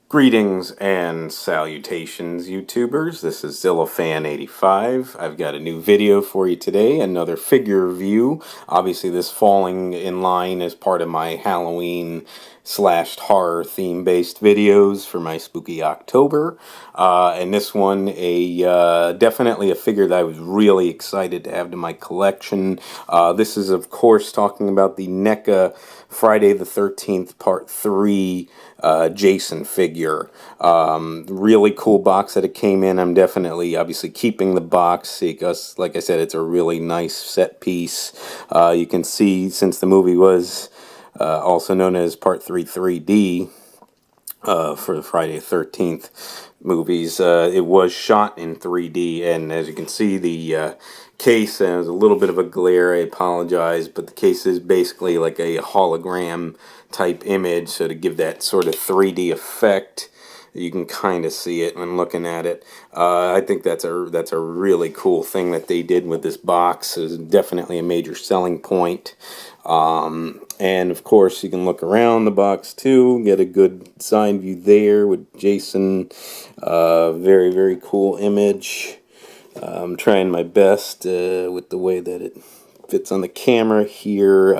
Greetings and salutations, YouTubers. This is ZillaFan85. I've got a new video for you today, another figure review. Obviously, this falling in line as part of my Halloween / horror theme-based videos for my spooky October. And this one, definitely a figure that I was really excited to have to my collection. This is, of course, talking about the Neca Friday the 13th Part 3 Jason figure. Really cool box that it came in. I'm definitely, obviously, keeping the box because, like I said, it's a really nice set piece. You can see, since the movie was also known as Part 3 3D, for the Friday the 13th movies. It was shot in 3D, and as you can see, the case, and there's a little bit of a glare, I apologize, but the case is basically like a hologram type image, so to give that sort of 3D effect, you can kind of see it when looking at it. I think that's a really cool thing that they did with this box. It's definitely a major selling point. And of course, you can look around the box too, get a good side view there with Jason. Very, very cool image. I'm trying my best with the way that it fits on the camera here,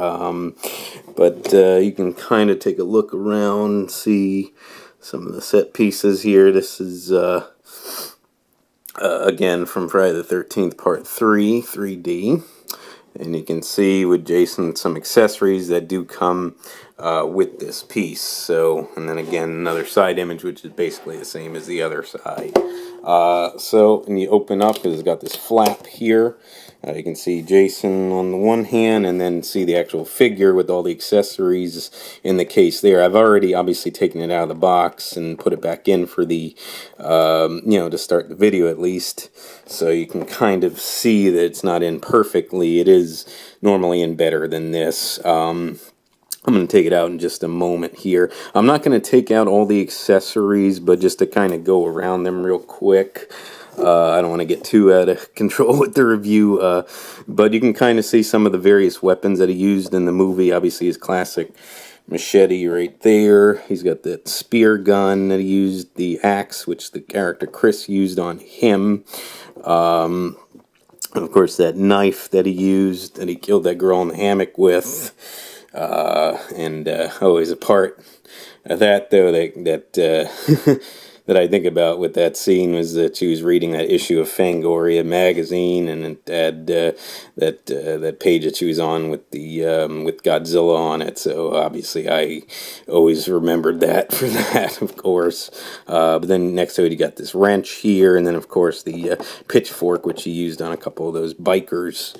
but you can kind of take a look around and see some of the set pieces here. This is again from Friday the 13th Part 3 3D. And you can see with Jason some accessories that do come with this piece. So, and then again, another side image, which is basically the same as the other side. So, when you open up, it's got this flap here. You can see Jason on the one hand, and then see the actual figure with all the accessories in the case there. I've already obviously taken it out of the box and put it back in for the, to start the video at least. So you can kind of see that it's not in perfectly. It is normally in better than this. I'm going to take it out in just a moment here. I'm not going to take out all the accessories, but just to kind of go around them real quick. I don't want to get too out of control with the review, but you can kind of see some of the various weapons that he used in the movie. Obviously, his classic machete right there. He's got that spear gun that he used, the axe, which the character Chris used on him. And of course, that knife that he used, that he killed that girl in the hammock with. Always a part of that, though, that that I think about with that scene was that she was reading that issue of Fangoria magazine, and it had that page that she was on with the with Godzilla on it. So obviously, I always remembered that for that, of course. But then next to it, you got this wrench here, and then of course the pitchfork, which he used on a couple of those bikers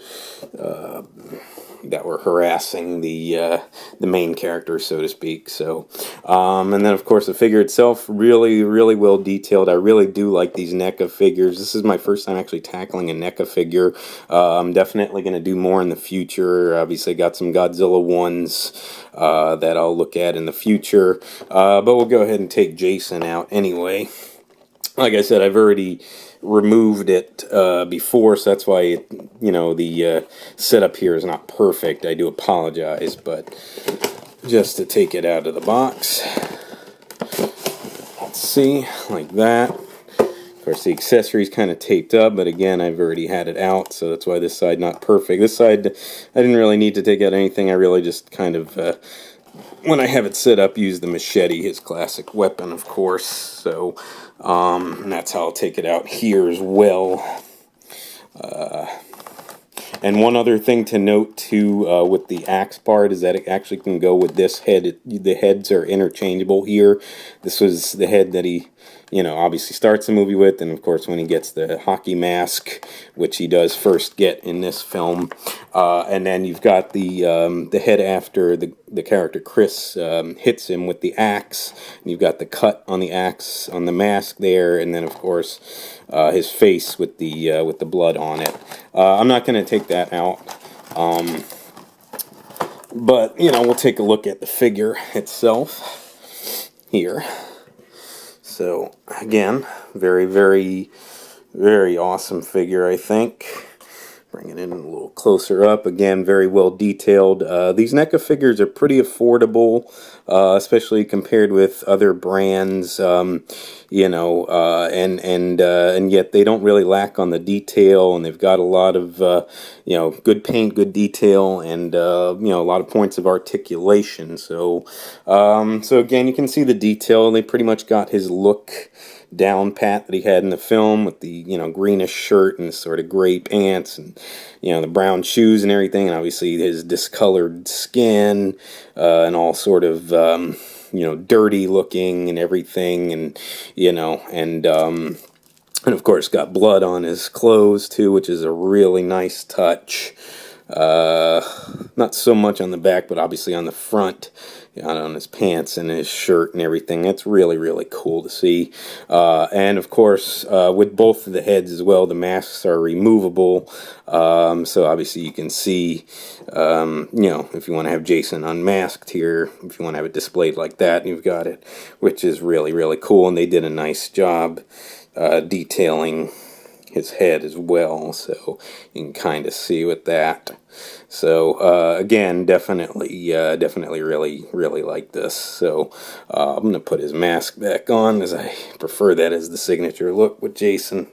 that were harassing the main character, so to speak. So, and then of course the figure itself, really, really well detailed. I really do like these NECA figures. This is my first time actually tackling a NECA figure. I'm definitely going to do more in the future. Obviously, got some Godzilla ones that I'll look at in the future. But we'll go ahead and take Jason out anyway. Like I said, I've already removed it before, so that's why the setup here is not perfect. I do apologize, but just to take it out of the box, let's see, like that. Of course, the accessories kind of taped up, but again, I've already had it out, so that's why this side not perfect. This side, I didn't really need to take out anything. I really just kind of when I have it set up, use the machete, his classic weapon, of course. So, and that's how I'll take it out here as well. And one other thing to note, too, with the axe part is that it actually can go with this head. The heads are interchangeable here. This was the head that he, obviously starts the movie with, and of course when he gets the hockey mask, which he does first get in this film. And then you've got the head after the character Chris hits him with the axe. And you've got the cut on the axe on the mask there, and then of course his face with the blood on it. I'm not going to take that out, but we'll take a look at the figure itself here. So again, very, very, very awesome figure, I think. bring it in a little closer up. Again, very well detailed. These NECA figures are pretty affordable, especially compared with other brands. You know, and yet they don't really lack on the detail, and they've got a lot of you know, good paint, good detail, and you know, a lot of points of articulation. So so again, you can see the detail. They pretty much got his look down pat that he had in the film, with the, you know, greenish shirt and sort of gray pants, and, you know, the brown shoes and everything, and obviously his discolored skin, and all sort of you know, dirty looking and everything, and, you know, and of course got blood on his clothes too, which is a really nice touch. Not so much on the back, but obviously on the front, on his pants and his shirt and everything. That's really, really cool to see. And of course, with both of the heads as well, the masks are removable. So obviously you can see, you know, if you want to have Jason unmasked here, if you want to have it displayed like that, you've got it, which is really, really cool. And they did a nice job detailing his head as well, so you can kind of see with that. So again, definitely really like this. So I'm gonna put his mask back on, as I prefer that as the signature look with Jason.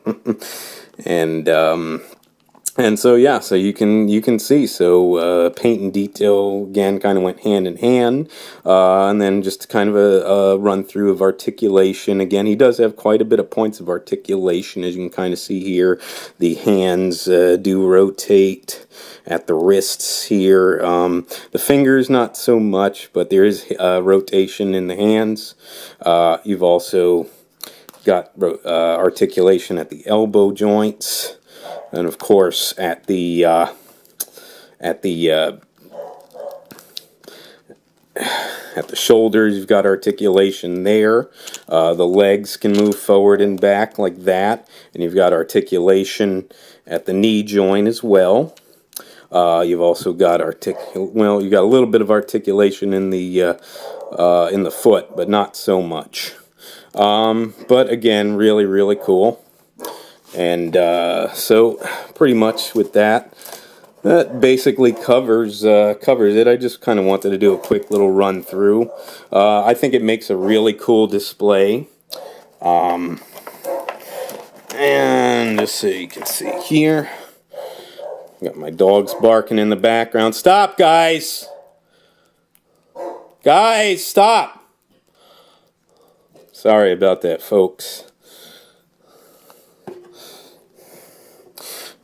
And so yeah, so you can see, so paint and detail again kind of went hand in hand, and then just kind of a run through of articulation. Again, he does have quite a bit of points of articulation, as you can kind of see here. The hands do rotate at the wrists here. The fingers not so much, but there is rotation in the hands. You've also got articulation at the elbow joints. And of course, at the shoulders, you've got articulation there. The legs can move forward and back like that, and you've got articulation at the knee joint as well. You've also got you got a little bit of articulation in the foot, but not so much. But again, really, really cool. And so pretty much with that basically covers it. I just kind of wanted to do a quick little run through. I think it makes a really cool display. And just so you can see here, got my dogs barking in the background. Stop, guys! Guys, stop! Sorry about that, folks.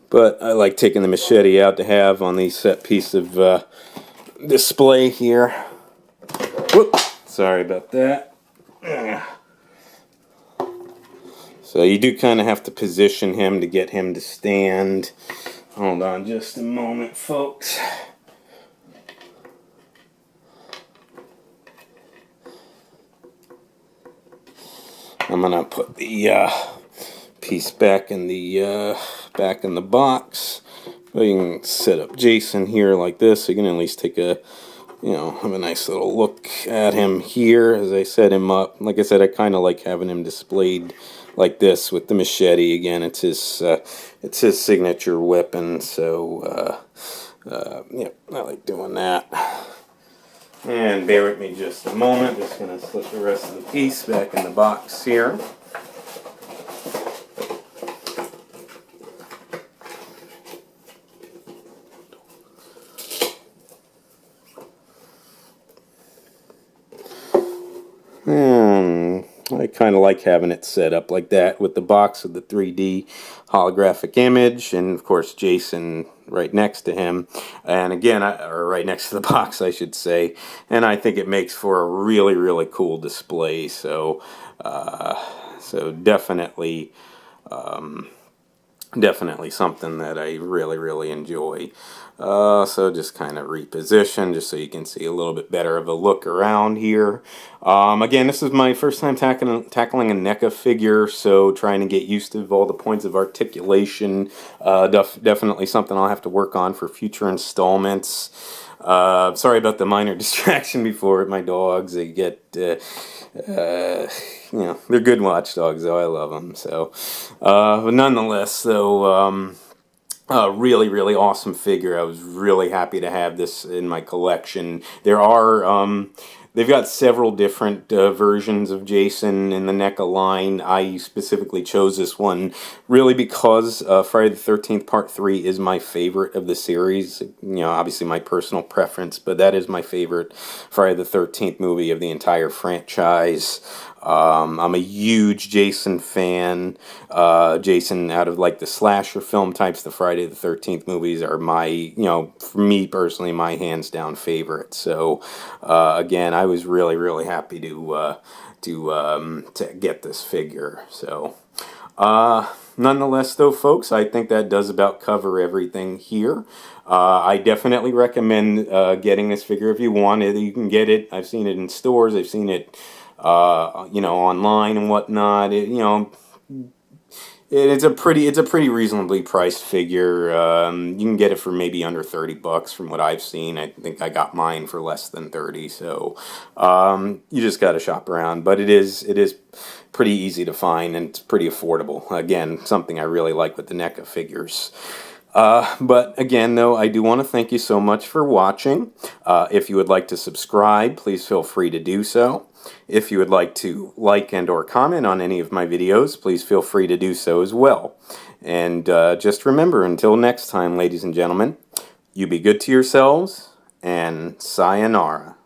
But I like taking the machete out to have on the set piece of display here. Whoop! Sorry about that. So you do kind of have to position him to get him to stand. Hold on just a moment, folks. I'm gonna put the piece back in the box. But you can set up Jason here like this, so you can at least take a, you know, have a nice little look at him here as I set him up. Like I said, I kind of like having him displayed like this with the machete. Again, it's his signature weapon, so yeah, I like doing that. And bear with me just a moment. Just gonna slip the rest of the piece back in the box here. I kind of like having it set up like that with the box of the 3D holographic image, and of course Jason right next to him, and again, or right next to the box, I should say. And I think it makes for a really, really cool display. So, so definitely something that I really, really enjoy. So just kind of reposition just so you can see a little bit better of a look around here. Again, this is my first time tackling a NECA figure, so trying to get used to all the points of articulation. Definitely something I'll have to work on for future installments. Sorry about the minor distraction before. My dogs, they get, you know, they're good watchdogs, though. I love them. So, but nonetheless, though, Really, really awesome figure. I was really happy to have this in my collection. They've got several different versions of Jason in the NECA line. I specifically chose this one really because Friday the 13th Part 3 is my favorite of the series. You know, obviously my personal preference, but that is my favorite Friday the 13th movie of the entire franchise. I'm a huge Jason fan. Jason, out of like the slasher film types, the Friday the 13th movies are my, for me personally, my hands down favorite. So, again, I was really, really happy to get this figure. So, nonetheless, though, folks, I think that does about cover everything here. I definitely recommend getting this figure if you want it. You can get it. I've seen it in stores. I've seen it, online and whatnot. It's a pretty reasonably priced figure. You can get it for maybe under $30 from what I've seen. I think I got mine for less than 30. So you just got to shop around. But it is pretty easy to find, and it's pretty affordable. Again, something I really like with the NECA figures. But again, though, I do want to thank you so much for watching. If you would like to subscribe, please feel free to do so. If you would like to like and or comment on any of my videos, please feel free to do so as well. And just remember, until next time, ladies and gentlemen, you be good to yourselves, and sayonara.